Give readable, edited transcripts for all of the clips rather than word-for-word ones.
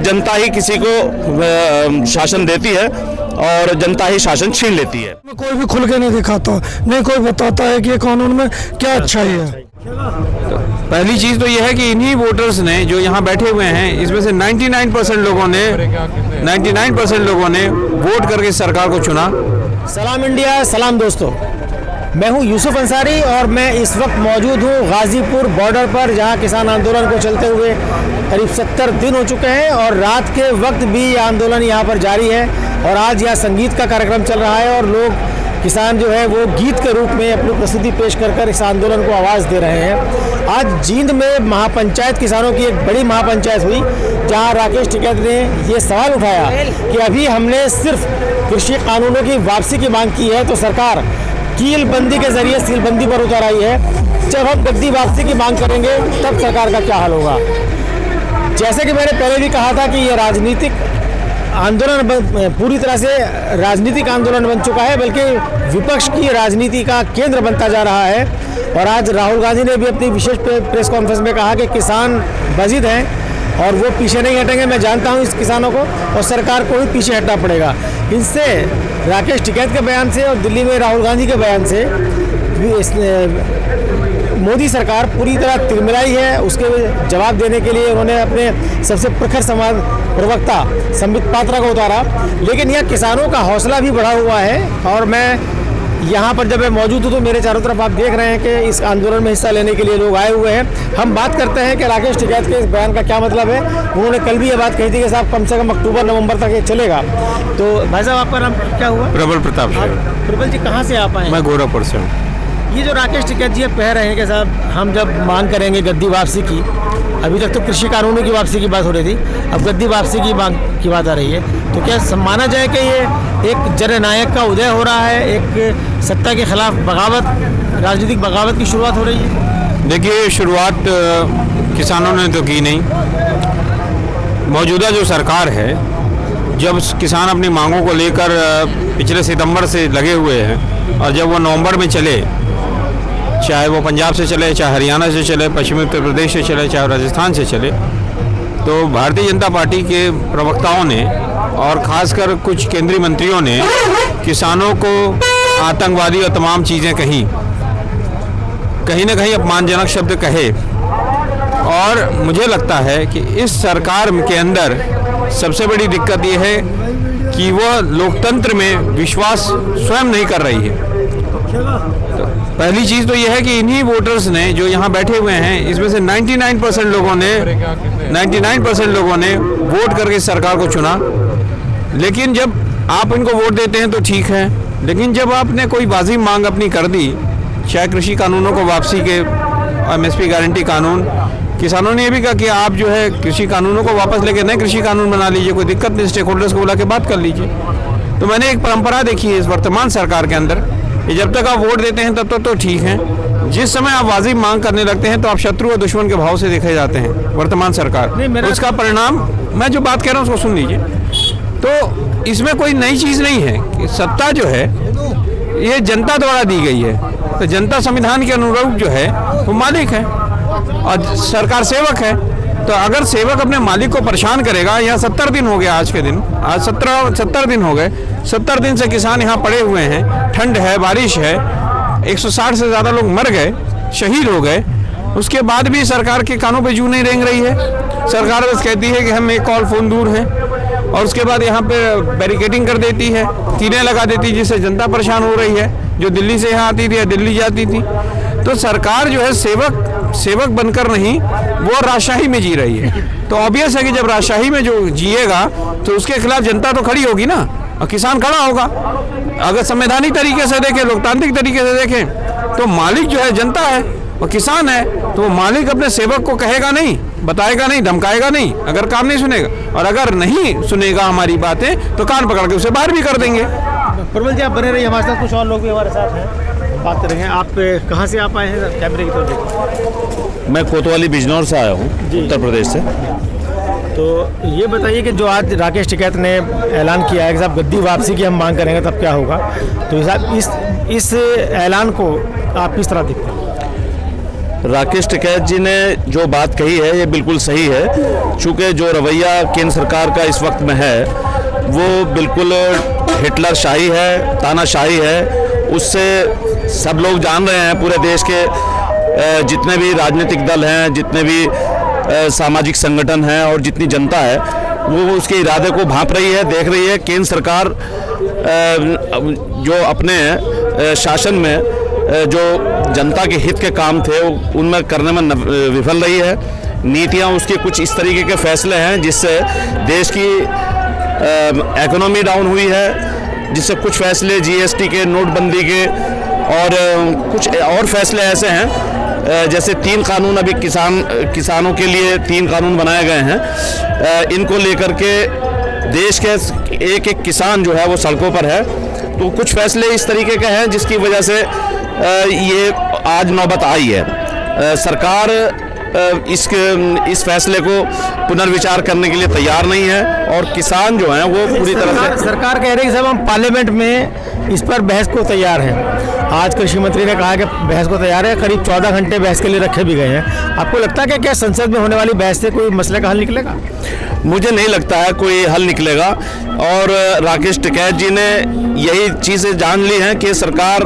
जनता ही किसी को शासन देती है और जनता ही शासन छीन लेती है। कोई भी खुल के नहीं दिखाता, नहीं कोई बताता है कि कानून में क्या अच्छाई है। पहली चीज तो यह है कि इन्हीं वोटर्स ने जो यहाँ बैठे हुए हैं, इसमें से 99% लोगों ने वोट करके सरकार को चुना। सलाम इंडिया, सलाम दोस्तों, मैं हूं यूसुफ अंसारी और मैं इस वक्त मौजूद हूं गाजीपुर बॉर्डर पर, जहां किसान आंदोलन को चलते हुए करीब 70 दिन हो चुके हैं और रात के वक्त भी ये आंदोलन यहां पर जारी है। और आज यहाँ संगीत का कार्यक्रम चल रहा है और लोग, किसान जो है वो गीत के रूप में अपनी प्रस्तुति पेश कर इस आंदोलन को आवाज़ दे रहे हैं। आज जींद में महापंचायत, किसानों की एक बड़ी महापंचायत हुई, जहां राकेश टिकैत ने ये सवाल उठाया कि अभी हमने सिर्फ कृषि कानूनों की वापसी की मांग की है तो सरकार कीलबंदी के जरिए सीलबंदी पर उतर आई है। जब हम गद्दी वापसी की मांग करेंगे तब सरकार का क्या हाल होगा। जैसे कि मैंने पहले भी कहा था कि ये राजनीतिक आंदोलन पूरी तरह से राजनीतिक आंदोलन बन चुका है, बल्कि विपक्ष की राजनीति का केंद्र बनता जा रहा है। और आज राहुल गांधी ने भी अपनी विशेष प्रेस कॉन्फ्रेंस में कहा कि किसान बजिद हैं और वो पीछे नहीं हटेंगे। मैं जानता हूं इस किसानों को, और सरकार को ही पीछे हटना पड़ेगा। इनसे, राकेश टिकैत के बयान से और दिल्ली में राहुल गांधी के बयान से मोदी सरकार पूरी तरह तिरमिलाई है। उसके जवाब देने के लिए उन्होंने अपने सबसे प्रखर समाज प्रवक्ता संबित पात्रा को उतारा, लेकिन यह किसानों का हौसला भी बढ़ा हुआ है। और मैं यहाँ पर जब मैं मौजूद हूँ तो मेरे चारों तरफ आप देख रहे हैं कि इस आंदोलन में हिस्सा लेने के लिए लोग आए हुए हैं। हम बात करते हैं कि राकेश टिकैत के इस बयान का क्या मतलब है। उन्होंने कल भी ये बात कही थी कि साहब कम से कम अक्टूबर-नवंबर तक ये चलेगा। तो भाई साहब, आपका नाम क्या हुआ? प्रबल प्रताप सिंह। प्रबल जी, कहाँ से आप आए? मैं गोरखपुर से हूँ। ये जो राकेश टिकैत जी कह रहे हैं कि साहब हम जब मांग करेंगे गद्दी वापसी की, अभी तक तो कृषि कानूनों की वापसी की बात हो रही थी, अब गद्दी वापसी की मांग की बात आ रही है, तो क्या माना जाए कि ये एक जननायक का उदय हो रहा है, एक सत्ता के खिलाफ बगावत, राजनीतिक बगावत की शुरुआत हो रही है? देखिए, शुरुआत किसानों ने तो की नहीं। मौजूदा जो सरकार है, जब किसान अपनी मांगों को लेकर पिछले सितंबर से लगे हुए हैं और जब वो नवंबर में चले, चाहे वो पंजाब से चले, चाहे हरियाणा से चले, पश्चिमी उत्तर प्रदेश से चले, चाहे राजस्थान से चले, तो भारतीय जनता पार्टी के प्रवक्ताओं ने और ख़ासकर कुछ केंद्रीय मंत्रियों ने किसानों को आतंकवादी और तमाम चीज़ें कहीं न कहीं अपमानजनक शब्द कहे। और मुझे लगता है कि इस सरकार के अंदर सबसे बड़ी दिक्कत ये है कि वो लोकतंत्र में विश्वास स्वयं नहीं कर रही है। तो पहली चीज़ तो यह है कि इन्हीं वोटर्स ने जो यहाँ बैठे हुए हैं, इसमें से 99% लोगों ने वोट करके सरकार को चुना। लेकिन जब आप इनको वोट देते हैं तो ठीक है, लेकिन जब आपने कोई वाजिब मांग अपनी कर दी, चाहे कृषि कानूनों को वापसी के, MSP गारंटी कानून, किसानों ने ये भी कहा कि आप जो है कृषि कानूनों को वापस लेके नए कृषि कानून बना लीजिए, कोई दिक्कत नहीं, स्टेक होल्डर्स को बुला के बात कर लीजिए। तो मैंने एक परंपरा देखी है इस वर्तमान सरकार के अंदर, जब तक आप वोट देते हैं तब तक तो ठीक है, जिस समय आप वाजिब मांग करने लगते हैं तो आप शत्रु और दुश्मन के भाव से देखे जाते हैं वर्तमान सरकार। उसका परिणाम, मैं जो बात कह रहा हूँ उसको सुन लीजिए। तो इसमें कोई नई चीज़ नहीं है कि सत्ता जो है ये जनता द्वारा दी गई है, तो जनता संविधान के अनुरूप जो है वो मालिक है और सरकार सेवक है। तो अगर सेवक अपने मालिक को परेशान करेगा, यहाँ 70 दिन हो गया आज के दिन, आज 70 दिन हो गए, 70 दिन से किसान यहाँ पड़े हुए हैं, ठंड है, बारिश है, 160 से ज़्यादा लोग मर गए, शहीद हो गए, उसके बाद भी सरकार के कानों पे जू नहीं रेंग रही है। सरकार बस कहती है कि हम एक कॉल फ़ोन दूर हैं, और उसके बाद यहाँ पे बैरिकेडिंग कर देती है, कीलें लगा देती है, जिससे जनता परेशान हो रही है, जो दिल्ली से यहाँ आती थी या दिल्ली जाती थी। तो सरकार जो है सेवक बनकर नहीं, वो राजशाही में जी रही है। तो ऑब्वियस है कि जब राजशाही में जो जिएगा तो उसके खिलाफ जनता तो खड़ी होगी ना, और किसान खड़ा होगा। अगर संवैधानिक तरीके से देखें, लोकतांत्रिक तरीके से देखें, तो मालिक जो है जनता है और किसान है, तो वो मालिक अपने सेवक को कहेगा नहीं, बताएगा नहीं, धमकाएगा नहीं अगर काम नहीं सुनेगा, और अगर नहीं सुनेगा हमारी बातें तो कान पकड़ के उसे बाहर भी कर देंगे। प्रबल जी, आप बने रहिए, हमारे साथ कुछ और लोग भी हमारे साथ हैं, बात करेंगे। आप कहाँ से आप आए हैं? कैमरे की तरफ। मैं कोतवाली बिजनौर से आया हूँ, उत्तर प्रदेश से। तो ये बताइए कि जो आज राकेश टिकैत ने ऐलान किया है कि साहब गद्दी वापसी की हम मांग करेंगे तब क्या होगा, तो साहब इस ऐलान को आप किस तरह देखते हैं? देखिए, 70 दिन हो गए हैं, 70 दिन से किसान यहाँ पड़े हुए हैं, ठंड है, बारिश है, 160 से ज़्यादा लोग मर गए, शहीद हो गए, उसके बाद भी सरकार के कानों पे जू नहीं रेंग रही है। सरकार बस कहती है कि हम एक कॉल फ़ोन दूर हैं, और उसका परिणाम, मैं जो बात कह रहा हूँ उसको सुन लीजिए। तो ये बताइए कि जो आज राकेश टिकैत ने ऐलान किया है कि साहब गद्दी वापसी की हम मांग करेंगे तब क्या होगा, तो साहब इस राकेश टिकैत जी ने जो बात कही है ये बिल्कुल सही है। चूँकि जो रवैया केंद्र सरकार का इस वक्त में है वो बिल्कुल हिटलर शाही है, तानाशाही है। उससे सब लोग जान रहे हैं, पूरे देश के जितने भी राजनीतिक दल हैं, जितने भी सामाजिक संगठन हैं और जितनी जनता है वो उसके इरादे को भांप रही है, देख रही है। केंद्र सरकार जो अपने शासन में जो जनता के हित के काम थे उनमें करने में विफल रही है। नीतियां उसकी कुछ इस तरीके के फैसले हैं जिससे देश की इकोनॉमी डाउन हुई है, जिससे कुछ फैसले जीएसटी के, नोटबंदी के और कुछ और फैसले ऐसे हैं जैसे 3 कानून अभी किसानों के लिए 3 कानून बनाए गए हैं। इनको लेकर के देश के एक एक किसान जो है वो सड़कों पर है। तो कुछ फैसले इस तरीके के हैं जिसकी वजह से ये आज नौबत आई है। सरकार इस फैसले को पुनर्विचार करने के लिए तैयार नहीं है और किसान जो हैं वो पूरी तरह से सरकार कह रही है कि साहब हम पार्लियामेंट में इस पर बहस को तैयार हैं। आज कृषि मंत्री ने कहा कि बहस को तैयार है, करीब 14 घंटे बहस के लिए रखे भी गए हैं। आपको लगता है कि क्या संसद में होने वाली बहस से कोई मसले का हल निकलेगा? मुझे नहीं लगता है कोई हल निकलेगा और राकेश टिकैत जी ने यही चीज़ें जान ली हैं कि सरकार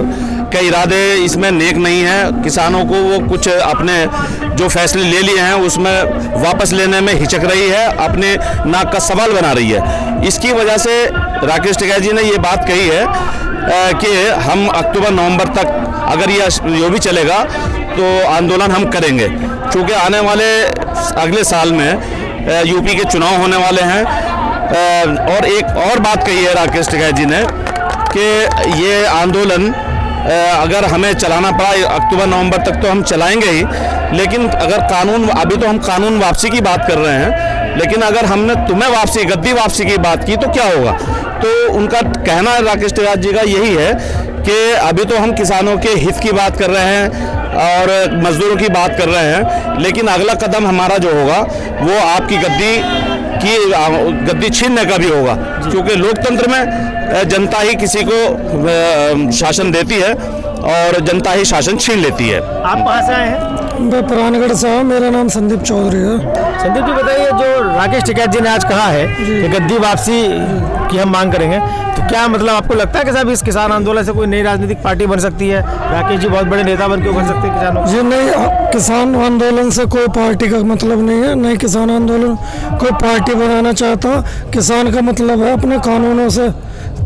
के इरादे इसमें नेक नहीं है। किसानों को वो कुछ अपने जो फैसले ले लिए हैं उसमें वापस लेने में हिचक रही है, अपने नाक का सवाल बना रही है। इसकी वजह से राकेश टिकैत जी ने ये बात कही है कि हम अक्टूबर-नवंबर तक अगर ये भी चलेगा तो आंदोलन हम करेंगे, क्योंकि आने वाले अगले साल में यूपी के चुनाव होने वाले हैं। और एक और बात कही है राकेश टिकैत जी ने कि ये आंदोलन अगर हमें चलाना पड़ा अक्टूबर-नवंबर तक तो हम चलाएंगे ही, लेकिन अगर कानून, अभी तो हम कानून वापसी की बात कर रहे हैं, लेकिन अगर हमने गद्दी वापसी की बात की तो क्या होगा? तो उनका कहना राकेश टिकैत जी का यही है कि अभी तो हम किसानों के हित की बात कर रहे हैं और मजदूरों की बात कर रहे हैं, लेकिन अगला कदम हमारा जो होगा वो आपकी गद्दी छीनने का भी होगा, क्योंकि लोकतंत्र में जनता ही किसी को शासन देती है और जनता ही शासन छीन लेती है। आप कहाँ से आए हैं? मैं पुरानगढ़ से हूँ, मेरा नाम संदीप चौधरी है। संदीप जी बताइए, जो राकेश टिकैत जी ने आज कहा है कि गद्दी वापसी की हम मांग करेंगे, तो क्या मतलब आपको लगता है कि साहब इस किसान आंदोलन से कोई नई राजनीतिक पार्टी बन सकती है? राकेश जी बहुत बड़े नेता बन क्यों बन सकते हैं किसानों? जी नहीं, किसान आंदोलन से कोई पार्टी का मतलब नहीं है। नहीं, किसान आंदोलन कोई पार्टी बनाना चाहता। किसान का मतलब है अपने कानूनों से,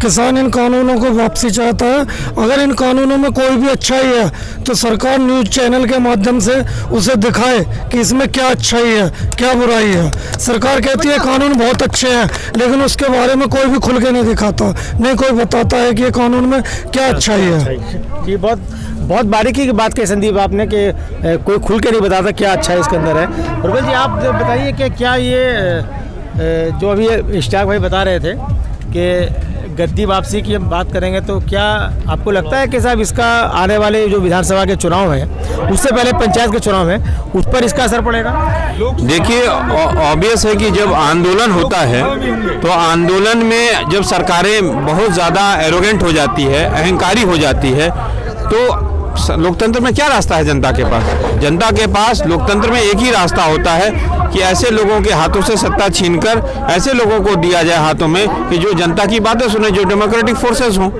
किसान इन कानूनों को वापसी चाहता है। अगर इन कानूनों में कोई भी अच्छाई है तो सरकार न्यूज़ चैनल के माध्यम से उसे दिखाए कि इसमें क्या अच्छाई है, क्या बुराई है। सरकार कहती है कानून बहुत अच्छे हैं, लेकिन उसके बारे में कोई भी खुल के नहीं दिखाता, नहीं कोई बताता है कि ये कानून में क्या अच्छाई है। जी, बहुत बारीकी की बात कही संदीप आपने कि कोई खुल के नहीं बताता क्या अच्छा है इसके अंदर है। रुबल जी, आप बताइए कि क्या ये जो अभी इश्तियाक भाई बता रहे थे कि गद्दी वापसी की हम बात करेंगे, तो क्या आपको लगता है कि साहब इसका आने वाले जो विधानसभा के चुनाव हैं, उससे पहले पंचायत के चुनाव हैं, उस पर इसका असर पड़ेगा? देखिए, ऑब्वियस है कि जब आंदोलन होता है तो आंदोलन में जब सरकारें बहुत ज़्यादा एरोगेंट हो जाती है, अहंकारी हो जाती है, तो लोकतंत्र में क्या रास्ता है जनता के पास? जनता के पास लोकतंत्र में एक ही रास्ता होता है कि ऐसे लोगों के हाथों से सत्ता छीनकर ऐसे लोगों को दिया जाए हाथों में कि जो जनता की बातें सुने, जो डेमोक्रेटिक फोर्सेस हों।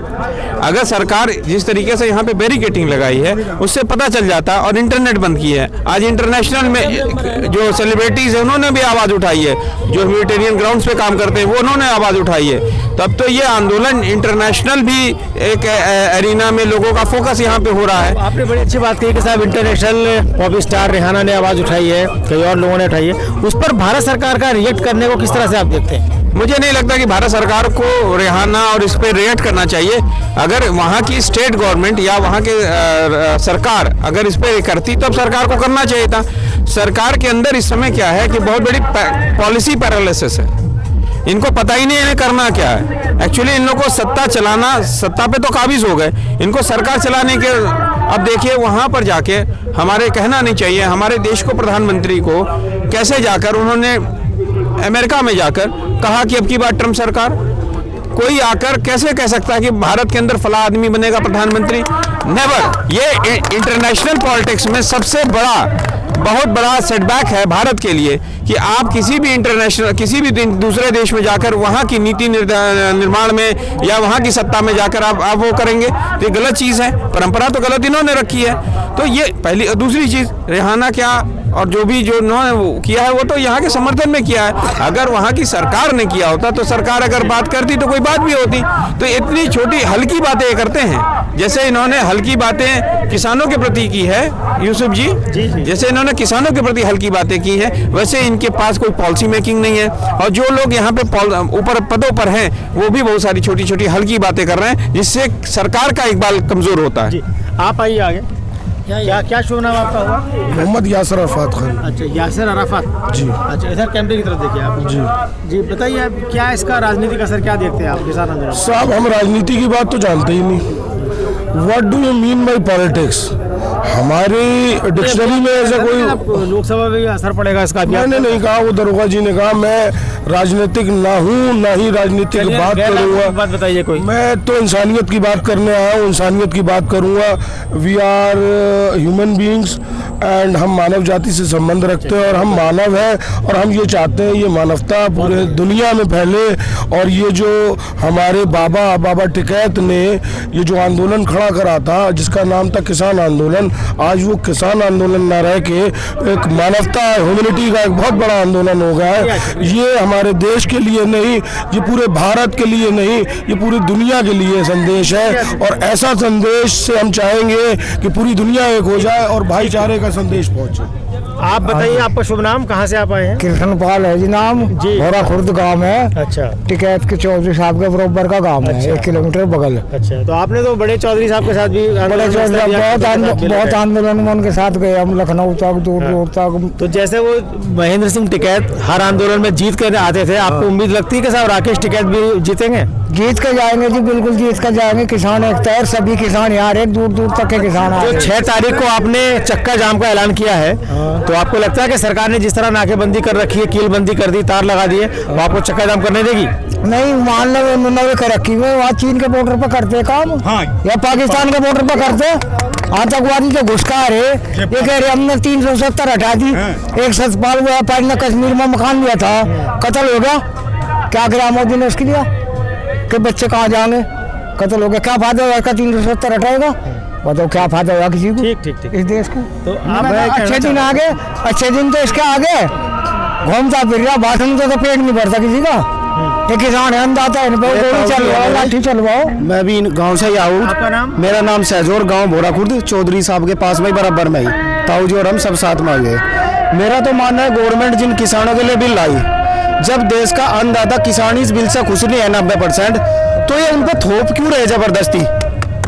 अगर सरकार जिस तरीके से यहाँ पे बैरिकेटिंग लगाई है उससे पता चल जाता है, और इंटरनेट बंद की है। आज इंटरनेशनल में जो सेलिब्रिटीज़ हैं उन्होंने भी आवाज़ उठाई है, जो ह्यूमैनिटेरियन ग्राउंड्स पे काम करते हैं वो उन्होंने आवाज़ उठाई है। तब तो ये आंदोलन इंटरनेशनल भी एक एरिना में लोगों का फोकस यहाँ पे हो रहा है। आपने बड़ी अच्छी बात कही कि साहब इंटरनेशनल पॉप स्टार रिहाना ने आवाज़ उठाई है, कई और लोगों ने उठाई है। उस पर भारत सरकार का रिएक्ट करने को किस तरह से आप देखते हैं? मुझे नहीं लगता कि भारत सरकार को रिहाना और इस पर रिएक्ट करना चाहिए। अगर वहाँ की स्टेट गवर्नमेंट या वहाँ के सरकार अगर इस पर करती तो अब सरकार को करना चाहिए था। सरकार के अंदर इस समय क्या है कि बहुत बड़ी पॉलिसी पैरालिसिस है, इनको पता ही नहीं है करना क्या है। एक्चुअली इन लोगों को सत्ता चलाना, सत्ता पे तो काबिज हो गए, इनको सरकार चलाने के अब देखिए वहाँ पर जाके हमारे कहना नहीं चाहिए, हमारे देश को प्रधानमंत्री को कैसे जाकर उन्होंने अमेरिका में जाकर कहा कि अब की बार ट्रम्प सरकार, कोई आकर कैसे कह सकता है कि भारत के अंदर फला आदमी बनेगा प्रधानमंत्री? नेवर। ये इंटरनेशनल पॉलिटिक्स में सबसे बड़ा, बहुत बड़ा सेटबैक है भारत के लिए कि आप किसी भी इंटरनेशनल, किसी भी दूसरे देश में जाकर वहाँ की नीति निर्माण में या वहाँ की सत्ता में जाकर आप वो करेंगे तो ये गलत चीज़ है। परंपरा तो गलत इन्होंने रखी है। तो ये पहली। दूसरी चीज़, रिहाना क्या और जो इन्होंने किया है वो तो यहाँ के समर्थन में किया है। अगर वहाँ की सरकार ने किया होता तो सरकार अगर बात करती तो कोई बात भी होती। तो इतनी छोटी हल्की बातें ये करते हैं। जैसे इन्होंने हल्की बातें किसानों के प्रति की है यूसुफ जी, जैसे इन्होंने किसानों के प्रति हल्की बातें की हैं, वैसे इनके पास कोई पॉलिसी मेकिंग नहीं है। और जो लोग यहाँ पे ऊपर पदों पर हैं वो भी बहुत सारी छोटी छोटी हल्की बातें कर रहे हैं, जिससे सरकार का इकबाल कमजोर होता है। आप आइए आगे। क्या शुभ नाम आपका हुआ? मोहम्मद यासर अराफात खान। अच्छा, यासर अराफात जी। अच्छा, इधर कैमरे की तरफ देखिए आप। जी बताइए, आप क्या इसका राजनीतिक असर क्या देखते हैं आप किसान आंदोलन? साहब, हम राजनीति की बात तो जानते ही नहीं। What do you mean by politics? हमारी डिक्शनरी में ऐसा कोई लोकसभा में असर पड़ेगा इसका? मैंने नहीं कहा, वो दरोगा जी ने कहा। मैं राजनीतिक ना हूँ, ना ही राजनीतिक बात करूँगा। बात बताइए कोई। मैं तो इंसानियत की बात करने आया हूँ, इंसानियत की बात करूँगा। We are human beings and हम मानव जाति से संबंध रखते हैं और हम मानव हैं और हम ये चाहते हैं ये मानवता पूरे दुनिया में फैले। और ये जो हमारे बाबा टिकैत ने ये जो आंदोलन खड़ा करा था जिसका नाम था किसान आंदोलन, आज वो किसान आंदोलन ना रह के एक मानवता, ह्यूमैनिटी का एक बहुत बड़ा आंदोलन हो गया है। ये हमारे देश के लिए नहीं, ये पूरे भारत के लिए नहीं, ये पूरी दुनिया के लिए संदेश है। और ऐसा संदेश से हम चाहेंगे कि पूरी दुनिया एक हो जाए और भाईचारे का संदेश पहुंचे। आप बताइए, आपका शुभ नाम, कहाँ से आप आए हैं? कृष्णपाल है जी नाम जी। भोरा खुर्द गांव है। अच्छा। टिकैत के चौधरी साहब के बराबर का गांव है। 1 किलोमीटर बगल। अच्छा, तो आपने तो बड़े चौधरी साहब के साथ भी बहुत आंदोलन में उनके साथ गए हम, लखनऊ तक, दूर तक। तो जैसे वो महेंद्र सिंह टिकैत हर आंदोलन में जीत कर आते थे, आपको उम्मीद लगती है कि साहब राकेश टिकैत भी जीतेंगे? जीत कर जाएंगे जी, बिल्कुल जीत कर जाएंगे। किसान एक तैर, सभी किसान यहाँ रहे, दूर दूर तक के किसान आ रहे। जो 6 तारीख को आपने चक्का जाम का ऐलान किया है, तो आपको लगता है कि सरकार ने जिस तरह नाकेबंदी कर रखी है, कीलबंदी कर दी, तार लगा दिए, वो आपको चक्का जाम करने देगी? नहीं, मान लो उन्होंने कर रखी है, वहाँ चीन के बॉर्डर पर करते काम या पाकिस्तान के बॉर्डर पर करते। आतंकवादी जो घुसखोर है, ये कह रहे हमने 370 हटा दी। एक सतपाल व्यापारी ने कश्मीर में मकान लिया था, कत्ल हो गया। क्या करा मोदी ने उसके लिए कि बच्चे कहाँ जाएंगे? कत्ल हो गया। क्या फायदा होगा इसका? 370 हटाएगा, बताओ क्या फायदा होगा किसी को? ठीक इस देश को। तो अच्छे दिन आगे, अच्छे दिन तो इसके आगे घूमता फिर रहा, भाषण तो पेट नहीं भरता किसी का। ये किसान है, अंदाता है, लाठी चलवाओ। मैं भी गांव से ही आऊँ। आपका नाम? मेरा नाम सहजोर, गांव भोरा खुर्द, चौधरी साहब के पास में बराबर में ही ताऊ जी और हम सब साथ में आ गए। मेरा तो मानना है गवर्नमेंट जिन किसानों के लिए बिल लाई, जब देश का अन्नदाता किसान इस बिल से खुश नहीं है 90%, तो ये उन पर थोप क्यों रहे जबरदस्ती?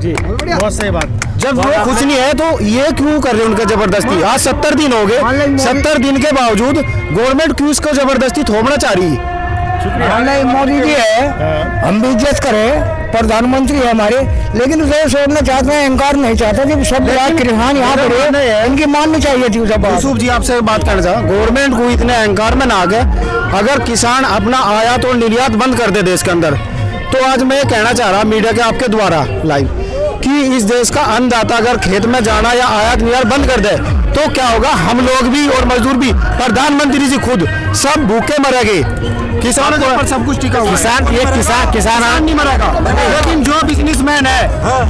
जी, बहुत सही बात। जब वो खुश नहीं है तो ये क्यों कर रहे उनका जबरदस्ती? आज 70 दिन हो गए, 70 दिन के बावजूद गवर्नमेंट क्यों इसको जबरदस्ती थोपना चाह रही है? नहीं, मोदी जी है, हम भी इज्जत करें, प्रधानमंत्री है हमारे, लेकिन उसे छोड़ना चाहते हैं, अहंकार नहीं चाहते कि सब किसान यहाँ पर है, इनकी माननी चाहिए थी। यूसुफ जी आपसे बात करना चाह, गवर्नमेंट को इतने अहंकार में ना गए। अगर किसान अपना आयात और निर्यात बंद कर दे देश के अंदर, तो आज मैं कहना चाह रहा मीडिया के आपके द्वारा लाइव कि इस देश का अन्नदाता अगर खेत में जाना या आयात निर्यात बंद कर दे तो क्या होगा? हम लोग भी और मजदूर भी, प्रधानमंत्री जी खुद सब भूखे मरेंगे। किसानों के ऊपर सब कुछ टिका हुआ है। किसान नहीं मरेगा, लेकिन जो बिजनेसमैन है,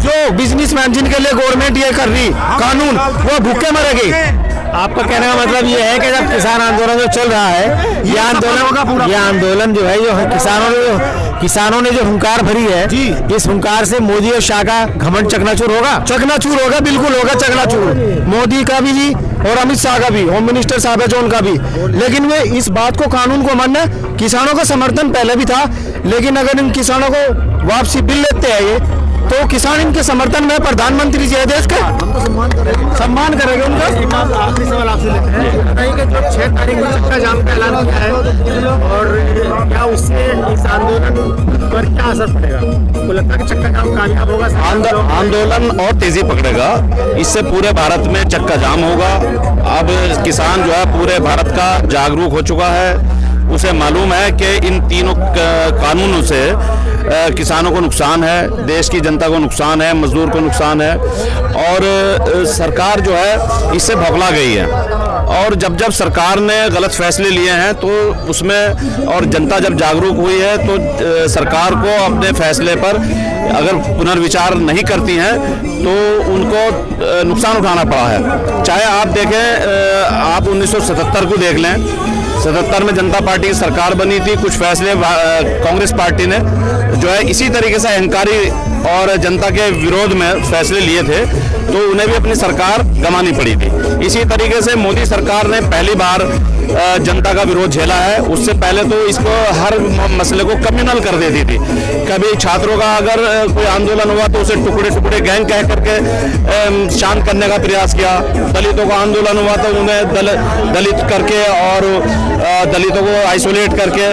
जो बिजनेसमैन जिनके लिए गवर्नमेंट ये कर रही कानून, वो भूखे मरेंगे। आपका कहने का मतलब ये है कि जब किसान आंदोलन जो चल रहा है, ये आंदोलन जो है, जो किसानों ने जो हुंकार भरी है, इस हुंकार से मोदी और शाह का घमंड चकनाचूर होगा। चकनाचूर होगा, बिल्कुल होगा चकनाचूर। मोदी का भी जी और अमित शाह का भी, होम मिनिस्टर साहब है जो उनका भी। लेकिन वे इस बात को, कानून को मानना, किसानों का समर्थन पहले भी था, लेकिन अगर इन किसानों को वापसी बिल लेते हैं ये, तो किसान इनके समर्थन में, प्रधानमंत्री जी है देश का, सम्मान करेंगे उनका। आखिरी सवाल आपसे लेते हैं, बताइए कि जब 6 तारीख को चक्का जाम का ऐलान किया है, और क्या उससे इस आंदोलन पर क्या असर पड़ेगा? आपको लगता है कि चक्का जाम कामयाब होगा? आंदोलन और तेजी पकड़ेगा, इससे पूरे भारत में चक्का जाम होगा। अब किसान जो है पूरे भारत का जागरूक हो चुका है, उसे मालूम है कि इन तीनों कानूनों से किसानों को नुकसान है, देश की जनता को नुकसान है, मजदूर को नुकसान है और सरकार जो है इससे भौकला गई है। और जब जब सरकार ने गलत फैसले लिए हैं तो उसमें और जनता जब जागरूक हुई है तो सरकार को अपने फैसले पर अगर पुनर्विचार नहीं करती हैं तो उनको नुकसान उठाना पड़ा है। चाहे आप देखें, आप 1977 को देख लें, 77 में जनता पार्टी की सरकार बनी थी, कुछ फैसले कांग्रेस पार्टी ने जो है इसी तरीके से अहंकारी और जनता के विरोध में फैसले लिए थे तो उन्हें भी अपनी सरकार गंवानी पड़ी थी। इसी तरीके से मोदी सरकार ने पहली बार जनता का विरोध झेला है। उससे पहले तो इसको हर मसले को कम्युनल कर देती थी। कभी छात्रों का अगर कोई आंदोलन हुआ तो उसे टुकड़े टुकड़े गैंग कह करके शांत करने का प्रयास किया। दलितों का आंदोलन हुआ तो उन्हें दलित करके और दलितों को आइसोलेट करके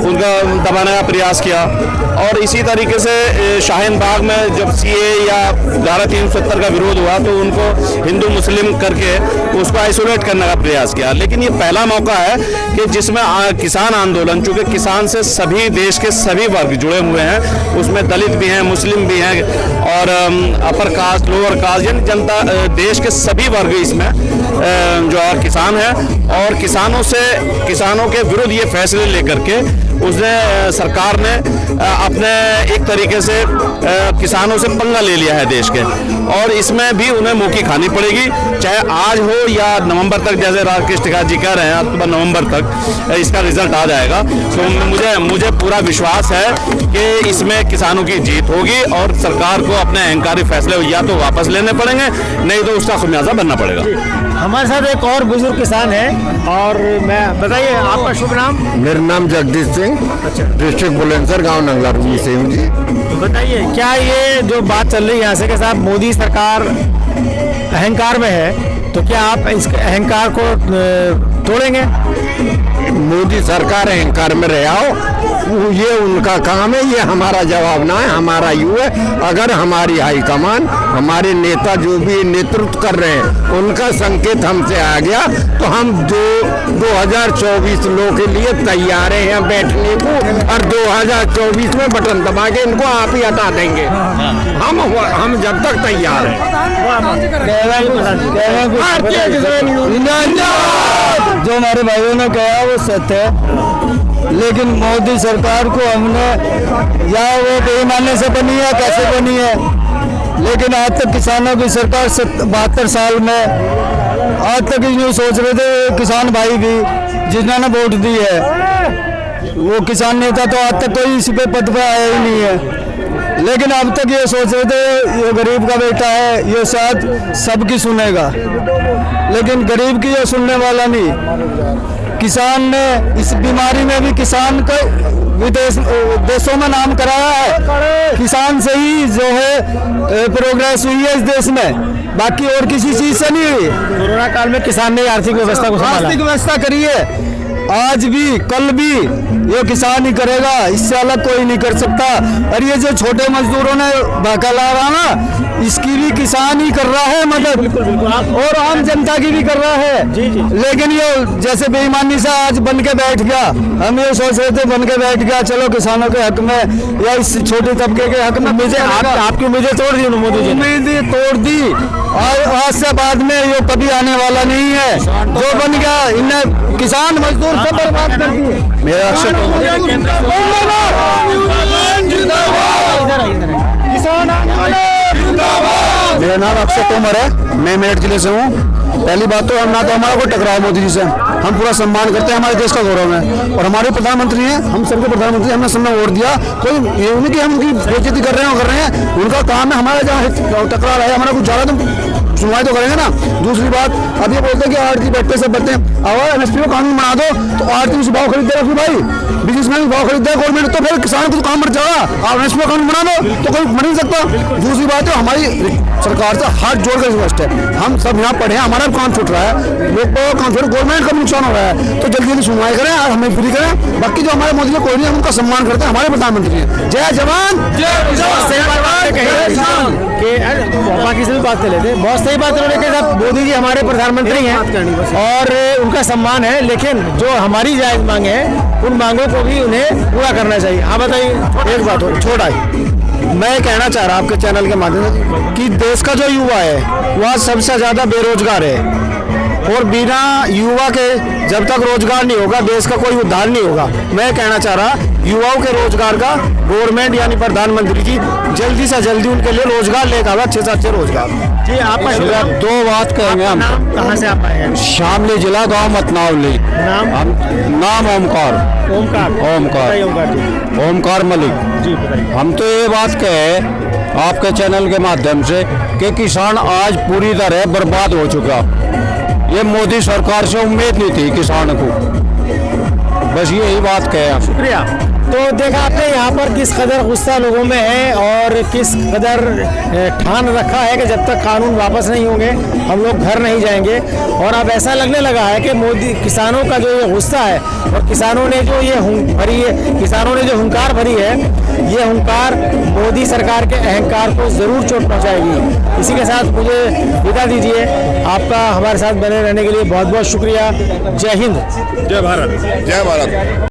उनका दबाने का प्रयास किया। और इसी तरीके से शाहीन बाग में जब सीए या धारा 370 का विरोध हुआ तो उनको हिंदू मुस्लिम करके उसको आइसोलेट करने का प्रयास किया। लेकिन ये पहला मौका है कि जिसमें किसान आंदोलन, चूंकि किसान से सभी देश के सभी वर्ग जुड़े हुए हैं, उसमें दलित भी हैं, मुस्लिम भी हैं और अपर कास्ट, लोअर कास्ट, यानी जनता, देश के सभी वर्ग इसमें जो है किसान है। और किसानों के विरुद्ध ये फैसले लेकर के उसने सरकार ने अपने एक तरीके से किसानों से पंगा ले लिया है देश के, और इसमें भी उन्हें मुंह की खानी पड़ेगी, चाहे आज हो या नवंबर तक, जैसे राकेश टिकैत जी कह रहे हैं अक्टूबर नवंबर तक इसका रिजल्ट आ जाएगा। तो मुझे पूरा विश्वास है कि इसमें किसानों की जीत होगी और सरकार को अपने अहंकारी फैसले या तो वापस लेने पड़ेंगे, नहीं तो उसका खमियाजा बनना पड़ेगा। हमारे साथ एक और बुजुर्ग किसान है, और मैं बताइए आपका शुभ नाम? मेरा नाम जगदीश सिंह, डिस्ट्रिक्ट बुलंदशहर, गांव नंगला से हूँ जी। बताइए, क्या ये जो बात चल रही है यहाँ से कि साहब मोदी सरकार अहंकार में है, तो क्या आप इस अहंकार को तोड़ेंगे? मोदी सरकार अहंकार में रहे आओ, ये उनका काम है, ये हमारा जवाब ना है, हमारा यू है। अगर हमारी हाईकमान, हमारे नेता जो भी नेतृत्व कर रहे हैं, उनका संकेत हमसे आ गया तो हम 2024 लोग के लिए तैयार हैं बैठने को, और 2024 में बटन दबा के इनको आप ही हटा देंगे। हम जब तक तैयार हैं। जो हमारे भाइयों ने कहा वो सत्य है, लेकिन मोदी सरकार को हमने, या वो बेईमानी से बनी है, कैसे बनी है, लेकिन आज तक किसानों की सरकार 72 साल में आज तक यूँ सोच रहे थे किसान भाई भी जिन्होंने वोट दी है, वो किसान नेता तो आज तक कोई इस पे पद पे आया ही नहीं है। लेकिन अब तक ये सोच रहे थे ये गरीब का बेटा है, ये शायद सबकी सुनेगा, लेकिन गरीब की ये सुनने वाला नहीं। किसान ने इस बीमारी में भी किसान को देशों में नाम कराया है। किसान से ही जो है प्रोग्रेस हुई है इस देश में, बाकी और किसी चीज से नहीं हुई। कोरोना काल में किसान ने आर्थिक व्यवस्था को संभाला। आर्थिक व्यवस्था करी है, आज भी कल भी ये किसान ही करेगा, इससे अलग कोई नहीं कर सकता। और ये जो छोटे मजदूरों ने धक्का ला रहा ना, इसकी भी किसान ही कर रहा है मदद, और आम जनता की भी कर रहा है। लेकिन ये जैसे बेईमानी से आज बन के बैठ गया, हम ये सोच रहे थे बन के बैठ गया, चलो किसानों के हक में या इस छोटे तबके के हक में आपकी उम्मीदें तोड़ दी मोदी जी, उम्मीदें तोड़ दी, और आज से बाद में ये कभी आने वाला नहीं है। जो बन गया इन्हें किसान मजदूर सब बर्बाद कर दिए। मेरा अक्षय मेरा नाम अक्षय तोमर है, मैं मेरठ जिले से हूँ। पहली बात तो हम ना तो हमारा कोई टकराव मोदी जी से, हम पूरा सम्मान करते हैं, हमारे देश का गौरव है, और हमारे प्रधानमंत्री हैं, हम सबके प्रधानमंत्री, हमने सबने वोट दिया। कोई ये नहीं कि हम उनकी बेइज्जती कर रहे हैं, उनका काम है। हमारा जहाँ टकराव है, हमारा कुछ ज़्यादा तो सुनवाई तो करेंगे ना। दूसरी बात, अब ये बोलते हैं कि आरती बैठते सब बैठते हैं, और एमएसपी को कानून बना दो तो आरती से भाव खरीदे रखो भाई, बिजनेसमैन भी भाव खरीदते हैं गवर्नमेंट, तो फिर किसान को तो काम बढ़ जाएगा। आप एमएसपी को कानून बना दो तो कोई बन नहीं सकता। दूसरी बात है, हमारी सरकार से हाथ जोड़ कर रिक्वेस्ट है, हम सब यहाँ पढ़े हैं, हमारा काम छूट रहा है, लोग को काम छूट, गवर्नमेंट का भी नुकसान हो रहा है, तो जल्दी जल्दी सुनवाई करें और हमें फ्री करें। बाकी जो हमारे मोदी जी कोई नहीं, हम उनका सम्मान करते हैं, हमारे प्रधानमंत्री हैं। जय जवान जय किसान। कि बाकी से भी बात कर लेते हैं। बहुत सही बात उन्होंने कहा, साहब मोदी जी हमारे प्रधानमंत्री हैं और उनका सम्मान है, लेकिन जो हमारी जायज़ मांगे हैं उन मांगों को भी उन्हें पूरा करना चाहिए। आप बताइए। एक बात और छोड़ आई, मैं कहना चाह रहा आपके चैनल के माध्यम से कि देश का जो युवा है वह सबसे ज़्यादा बेरोजगार है, और बिना युवा के जब तक रोजगार नहीं होगा देश का कोई उद्धार नहीं होगा। मैं कहना चाह रहा युवाओं के रोजगार का गवर्नमेंट यानी प्रधानमंत्री जी जल्दी से जल्दी उनके लिए रोजगार लेकर आवा, अच्छे से अच्छे रोजगार। जी आपका दो बात कहेंगे हम। नाम कहाँ से आप आए हैं? शामली जिला गांव मतनावली। नाम ओमकार। ओमकार ओमकार जी। ओमकार मलिक जी बताइए। हम तो ये बात कहे आपके चैनल के माध्यम से कि किसान आज पूरी तरह बर्बाद हो चुका। ये मोदी सरकार से उम्मीद नहीं थी किसान को, बस यही बात कहे आप। शुक्रिया। तो देखा आपने यहाँ पर किस कदर गुस्सा लोगों में है और किस कदर ठान रखा है कि जब तक कानून वापस नहीं होंगे हम लोग घर नहीं जाएंगे। और अब ऐसा लगने लगा है कि मोदी किसानों का जो ये गुस्सा है और किसानों ने जो ये भरी है, किसानों ने जो हुंकार भरी है, ये हुंकार मोदी सरकार के अहंकार को ज़रूर चोट पहुँचाएगी। इसी के साथ मुझे विदा दीजिए। आपका हमारे साथ बने रहने के लिए बहुत बहुत शुक्रिया। जय हिंद, जय भारत।